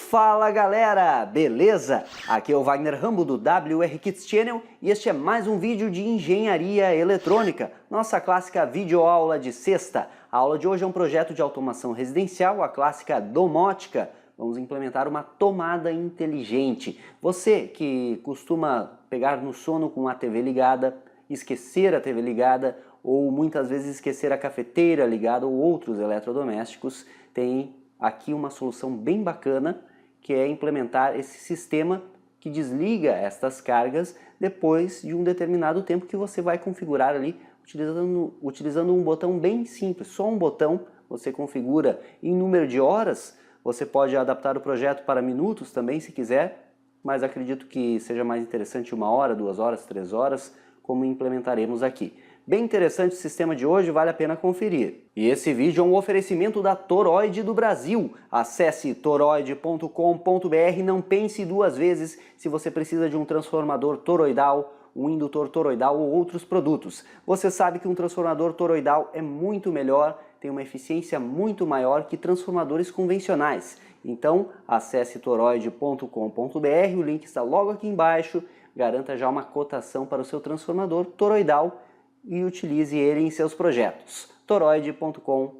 Fala galera, beleza? Aqui é o Wagner Rambo do WR Kids Channel e este é mais um vídeo de engenharia eletrônica, nossa clássica videoaula de sexta. A aula de hoje é um projeto de automação residencial, a clássica domótica. Vamos implementar uma tomada inteligente. Você que costuma pegar no sono com a TV ligada, esquecer a TV ligada ou muitas vezes esquecer a cafeteira ligada ou outros eletrodomésticos, tem aqui uma solução bem bacana, que é implementar esse sistema que desliga estas cargas depois de um determinado tempo que você vai configurar ali utilizando um botão bem simples, só um botão. Você configura em número de horas, você pode adaptar o projeto para minutos também se quiser, mas acredito que seja mais interessante 1 hora, 2 horas, 3 horas, como implementaremos aqui. Bem interessante o sistema de hoje, vale a pena conferir. E esse vídeo é um oferecimento da Toroid do Brasil. Acesse toroid.com.br, não pense duas vezes se você precisa de um transformador toroidal, um indutor toroidal ou outros produtos. Você sabe que um transformador toroidal é muito melhor, tem uma eficiência muito maior que transformadores convencionais. Então acesse toroid.com.br, o link está logo aqui embaixo, garanta já uma cotação para o seu transformador toroidal e utilize ele em seus projetos. toroid.com.br.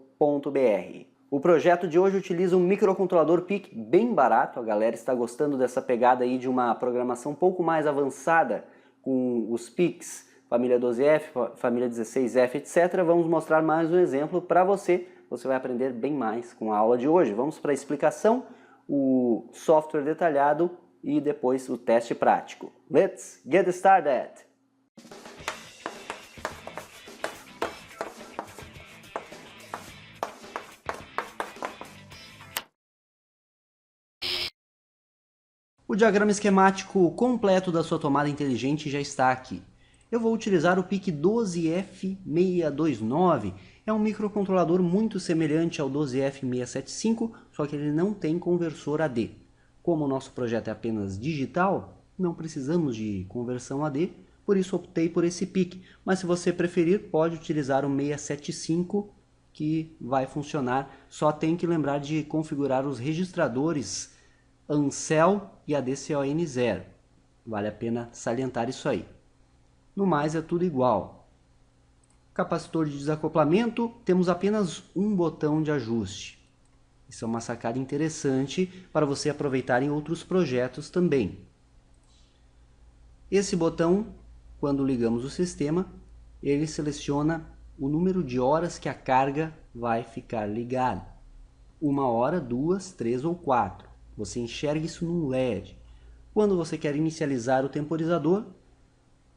O projeto de hoje utiliza um microcontrolador PIC bem barato, a galera está gostando dessa pegada aí de uma programação um pouco mais avançada com os PICs, família 12F, família 16F, etc. Vamos mostrar mais um exemplo para você, você vai aprender bem mais com a aula de hoje. Vamos para a explicação, o software detalhado e depois o teste prático. Let's get started! O diagrama esquemático completo da sua tomada inteligente já está aqui. Eu vou utilizar o PIC 12F629, é um microcontrolador muito semelhante ao 12F675, só que ele não tem conversor AD. Como o nosso projeto é apenas digital, não precisamos de conversão AD, por isso optei por esse PIC. Mas se você preferir, pode utilizar o 675, que vai funcionar. Só tem que lembrar de configurar os registradores Ancel e ADCON0. Vale a pena salientar isso aí. No mais é tudo igual. Capacitor de desacoplamento, temos apenas um botão de ajuste. Isso é uma sacada interessante para você aproveitar em outros projetos também. Esse botão, quando ligamos o sistema, ele seleciona o número de horas que a carga vai ficar ligada. 1 hora, 2, 3 ou 4. Você enxerga isso num LED. Quando você quer inicializar o temporizador,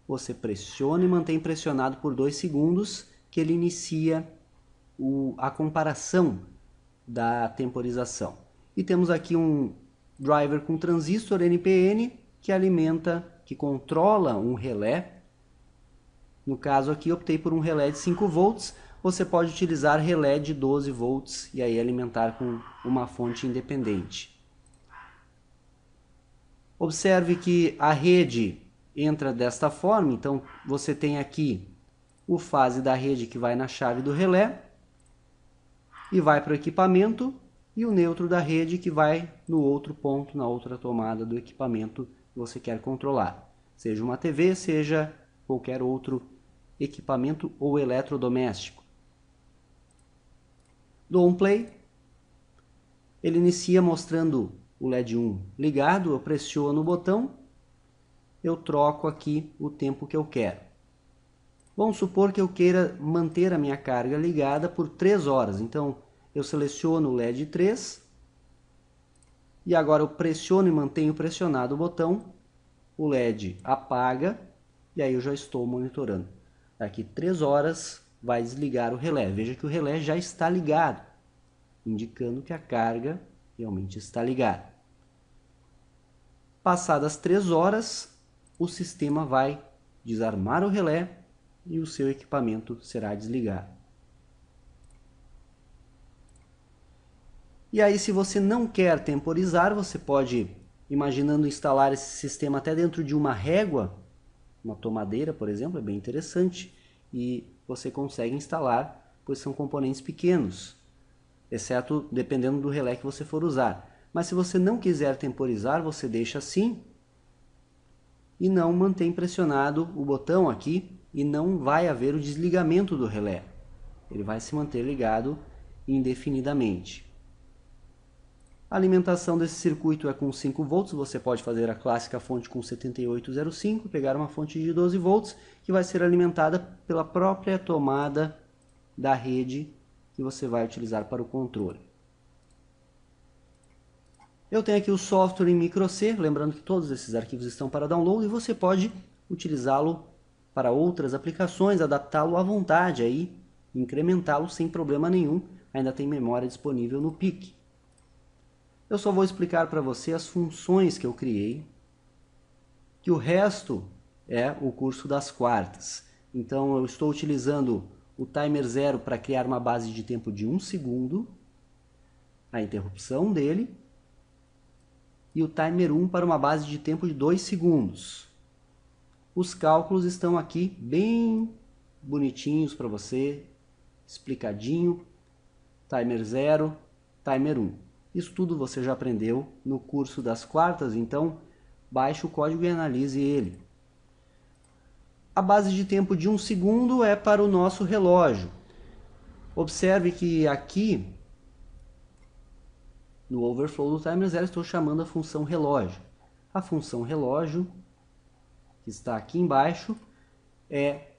você pressiona e mantém pressionado por 2 segundos, que ele inicia a comparação da temporização. E temos aqui um driver com transistor NPN que alimenta, que controla um relé. No caso aqui optei por um relé de 5 volts. Você pode utilizar relé de 12 volts e aí alimentar com uma fonte independente. Observe que a rede entra desta forma, então você tem aqui o fase da rede que vai na chave do relé e vai para o equipamento e o neutro da rede que vai no outro ponto, na outra tomada do equipamento que você quer controlar. Seja uma TV, seja qualquer outro equipamento ou eletrodoméstico. Dou um play, ele inicia mostrando o LED 1 ligado, eu pressiono o botão, eu troco aqui o tempo que eu quero. Vamos supor que eu queira manter a minha carga ligada por 3 horas, então eu seleciono o LED 3, e agora eu pressiono e mantenho pressionado o botão, o LED apaga, e aí eu já estou monitorando. Daqui 3 horas vai desligar o relé, veja que o relé já está ligado, indicando que a carga realmente está ligada. Passadas 3 horas, o sistema vai desarmar o relé e o seu equipamento será desligado. E aí, se você não quer temporizar, você pode, imaginando instalar esse sistema até dentro de uma régua, uma tomadeira, por exemplo, é bem interessante, e você consegue instalar, pois são componentes pequenos, exceto dependendo do relé que você for usar. Mas se você não quiser temporizar, você deixa assim e não mantém pressionado o botão aqui e não vai haver o desligamento do relé. Ele vai se manter ligado indefinidamente. A alimentação desse circuito é com 5 volts, você pode fazer a clássica fonte com 7805, pegar uma fonte de 12 volts, que vai ser alimentada pela própria tomada da rede que você vai utilizar para o controle. Eu tenho aqui o software em microC, lembrando que todos esses arquivos estão para download, e você pode utilizá-lo para outras aplicações, adaptá-lo à vontade, aí, incrementá-lo sem problema nenhum, ainda tem memória disponível no PIC. Eu só vou explicar para você as funções que eu criei, que o resto é o curso das quartas. Então eu estou utilizando o timer 0 para criar uma base de tempo de 1 segundo, a interrupção dele, e o timer 1 para uma base de tempo de 2 segundos. Os cálculos estão aqui bem bonitinhos para você, explicadinho, timer 0, timer 1. Isso tudo você já aprendeu no curso das quartas, então baixe o código e analise ele. A base de tempo de 1 segundo é para o nosso relógio. Observe que aqui, no overflow do timer 0, estou chamando a função relógio. A função relógio, que está aqui embaixo, é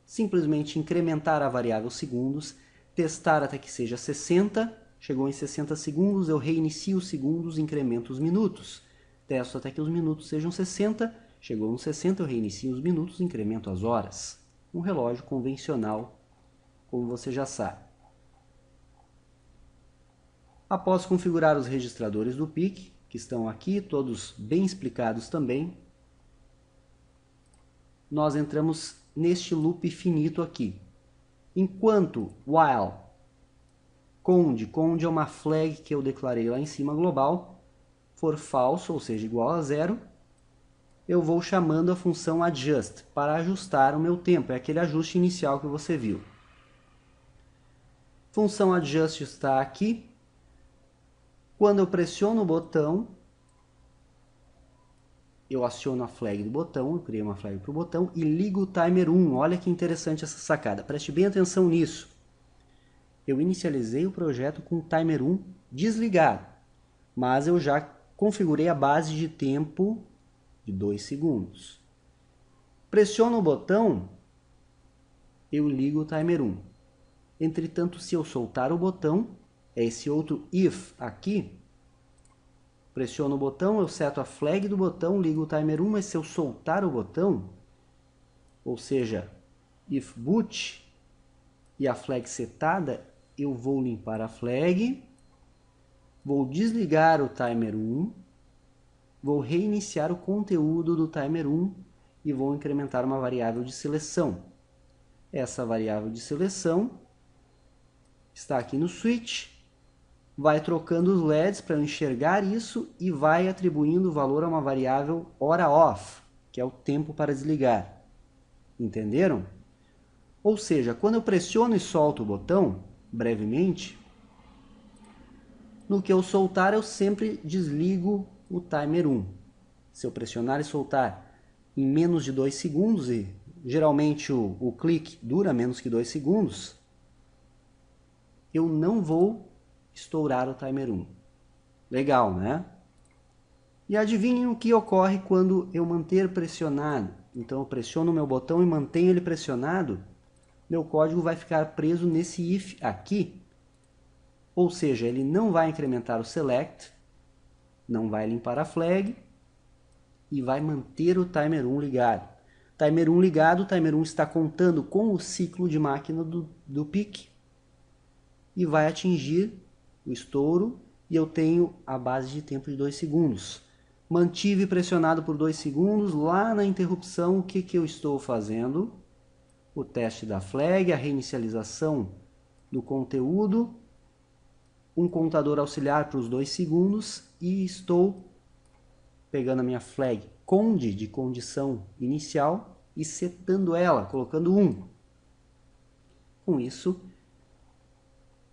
simplesmente incrementar a variável segundos, testar até que seja 60. Chegou em 60 segundos, eu reinicio os segundos, incremento os minutos. Testo até que os minutos sejam 60. Chegou nos 60, eu reinicio os minutos, incremento as horas. Um relógio convencional, como você já sabe. Após configurar os registradores do PIC, que estão aqui, todos bem explicados também, nós entramos neste loop finito aqui. Enquanto while conde é uma flag que eu declarei lá em cima global, for falso, ou seja, igual a 0, eu vou chamando a função adjust para ajustar o meu tempo. É aquele ajuste inicial que você viu. Função adjust está aqui. Quando eu pressiono o botão, eu aciono a flag do botão, eu criei uma flag para o botão e ligo o timer 1. Olha que interessante essa sacada, preste bem atenção nisso. Eu inicializei o projeto com o timer 1 desligado, mas eu já configurei a base de tempo de 2 segundos. Pressiono o botão, eu ligo o timer 1. Entretanto, se eu soltar o botão, é esse outro if aqui, pressiono o botão, eu seto a flag do botão, ligo o timer 1, mas se eu soltar o botão, ou seja, if boot e a flag setada, eu vou limpar a flag, vou desligar o timer 1, vou reiniciar o conteúdo do timer 1 e vou incrementar uma variável de seleção. Essa variável de seleção está aqui no switch, vai trocando os LEDs para eu enxergar isso e vai atribuindo o valor a uma variável hora off, que é o tempo para desligar. Entenderam? Ou seja, quando eu pressiono e solto o botão, brevemente, no que eu soltar eu sempre desligo o timer 1. Se eu pressionar e soltar em menos de 2 segundos, e geralmente o clique dura menos que 2 segundos, eu não vou estourar o timer 1. Legal, né? E adivinhem o que ocorre quando eu manter pressionado. Então eu pressiono o meu botão e mantenho ele pressionado, meu código vai ficar preso nesse if aqui. Ou seja, ele não vai incrementar o select, não vai limpar a flag e vai manter o timer 1 ligado. Timer 1 ligado, o timer 1 está contando com o ciclo de máquina do PIC e vai atingir o estouro e eu tenho a base de tempo de 2 segundos. Mantive pressionado por 2 segundos, lá na interrupção o que eu estou fazendo? O teste da flag, a reinicialização do conteúdo, um contador auxiliar para os 2 segundos e estou pegando a minha flag conde de condição inicial e setando ela, colocando 1. Com isso,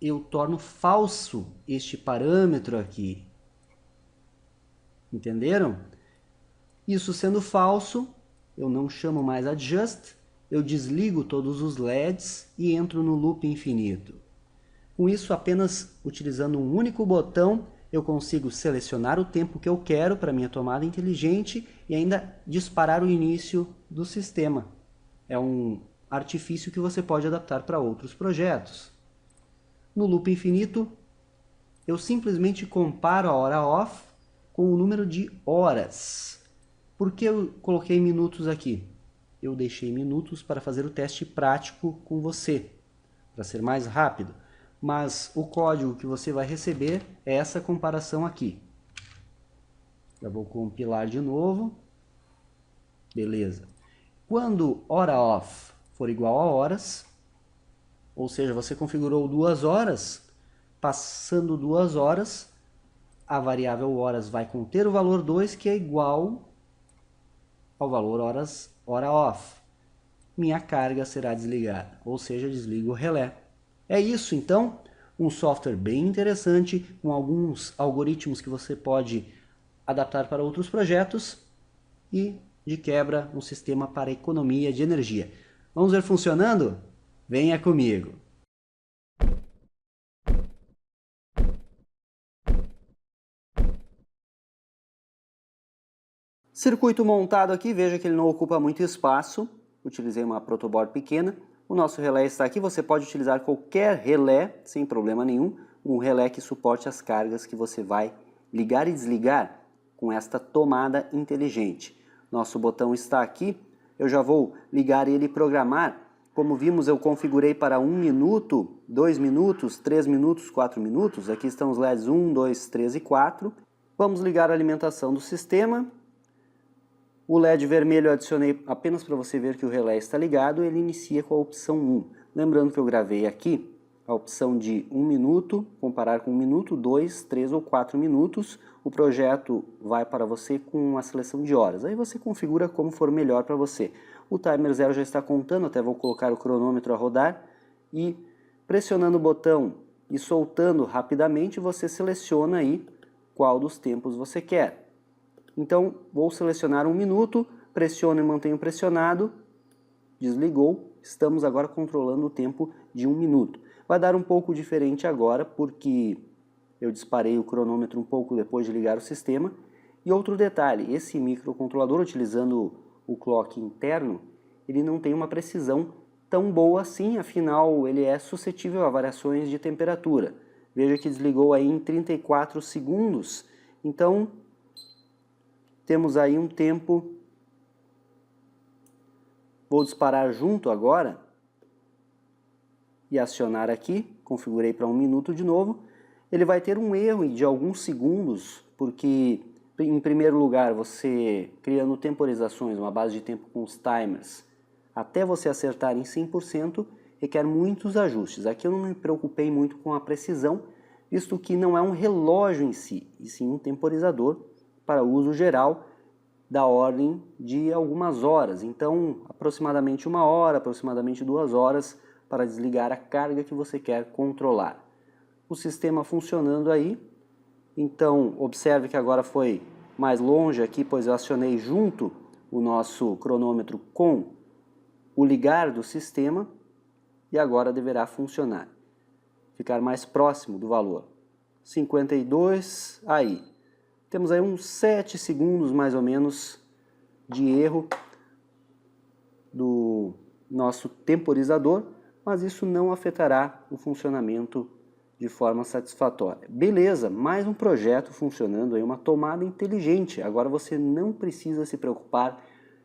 eu torno falso este parâmetro aqui. Entenderam? Isso sendo falso, eu não chamo mais adjust, eu desligo todos os LEDs e entro no loop infinito. Com isso, apenas utilizando um único botão, eu consigo selecionar o tempo que eu quero para minha tomada inteligente e ainda disparar o início do sistema. É um artifício que você pode adaptar para outros projetos. No loop infinito, eu simplesmente comparo a hora off com o número de horas. Por que eu coloquei minutos aqui? Eu deixei minutos para fazer o teste prático com você, para ser mais rápido. Mas o código que você vai receber é essa comparação aqui. Já vou compilar de novo. Beleza. Quando hora off for igual a horas, ou seja, você configurou 2 horas, passando 2 horas, a variável horas vai conter o valor 2, que é igual ao valor hora off. Minha carga será desligada, ou seja, desligo o relé. É isso, então, um software bem interessante, com alguns algoritmos que você pode adaptar para outros projetos e, de quebra, um sistema para economia de energia. Vamos ver funcionando? Venha comigo! Circuito montado aqui, veja que ele não ocupa muito espaço. Utilizei uma protoboard pequena. O nosso relé está aqui, você pode utilizar qualquer relé, sem problema nenhum. Um relé que suporte as cargas que você vai ligar e desligar com esta tomada inteligente. Nosso botão está aqui, eu já vou ligar ele e programar. Como vimos, eu configurei para 1 minuto, 2 minutos, 3 minutos, 4 minutos. Aqui estão os LEDs 1, 2, 3 e 4. Vamos ligar a alimentação do sistema. O LED vermelho eu adicionei apenas para você ver que o relé está ligado, ele inicia com a opção 1. Lembrando que eu gravei aqui a opção de 1 minuto, comparar com 1 minuto, 2, 3 ou 4 minutos. O projeto vai para você com uma seleção de horas. Aí você configura como for melhor para você. O timer 0 já está contando, até vou colocar o cronômetro a rodar. E pressionando o botão e soltando rapidamente, você seleciona aí qual dos tempos você quer. Então, vou selecionar 1 minuto, pressiono e mantenho pressionado, desligou, estamos agora controlando o tempo de 1 minuto. Vai dar um pouco diferente agora, porque eu disparei o cronômetro um pouco depois de ligar o sistema. E outro detalhe, esse microcontrolador, utilizando o clock interno, ele não tem uma precisão tão boa assim, afinal ele é suscetível a variações de temperatura. Veja que desligou aí em 34 segundos, então temos aí um tempo. Vou disparar junto agora e acionar aqui, configurei para 1 minuto de novo. Ele vai ter um erro de alguns segundos, porque em primeiro lugar você criando temporizações, uma base de tempo com os timers, até você acertar em 100%, requer muitos ajustes. Aqui eu não me preocupei muito com a precisão, visto que não é um relógio em si, e sim um temporizador para uso geral da ordem de algumas horas. Então, aproximadamente 1 hora, aproximadamente 2 horas para desligar a carga que você quer controlar. O sistema funcionando aí. Então, observe que agora foi mais longe aqui, pois eu acionei junto o nosso cronômetro com o ligar do sistema e agora deverá funcionar. Ficar mais próximo do valor. 52, aí. Temos aí uns 7 segundos mais ou menos de erro do nosso temporizador, mas isso não afetará o funcionamento de forma satisfatória. Beleza, mais um projeto funcionando aí, uma tomada inteligente. Agora você não precisa se preocupar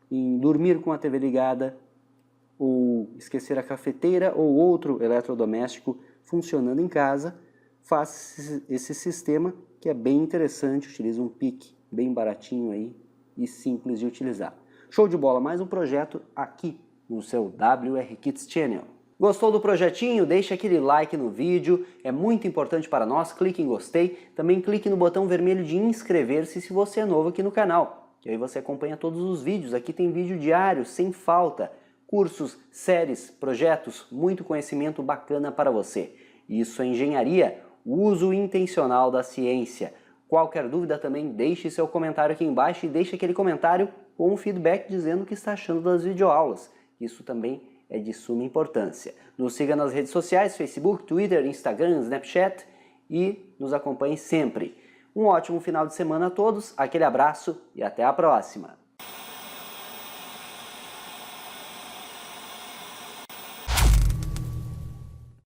em dormir com a TV ligada ou esquecer a cafeteira ou outro eletrodoméstico funcionando em casa. Faça esse sistema que é bem interessante, utiliza um PIC bem baratinho aí e simples de utilizar. Show de bola, mais um projeto aqui no seu WR Kits Channel. Gostou do projetinho? Deixe aquele like no vídeo, é muito importante para nós, clique em gostei, também clique no botão vermelho de inscrever-se se você é novo aqui no canal, que aí você acompanha todos os vídeos, aqui tem vídeo diário, sem falta, cursos, séries, projetos, muito conhecimento bacana para você. Isso é engenharia, o uso intencional da ciência. Qualquer dúvida também, deixe seu comentário aqui embaixo e deixe aquele comentário com um feedback dizendo o que está achando das videoaulas. Isso também é de suma importância. Nos siga nas redes sociais, Facebook, Twitter, Instagram, Snapchat e nos acompanhe sempre. Um ótimo final de semana a todos, aquele abraço e até a próxima!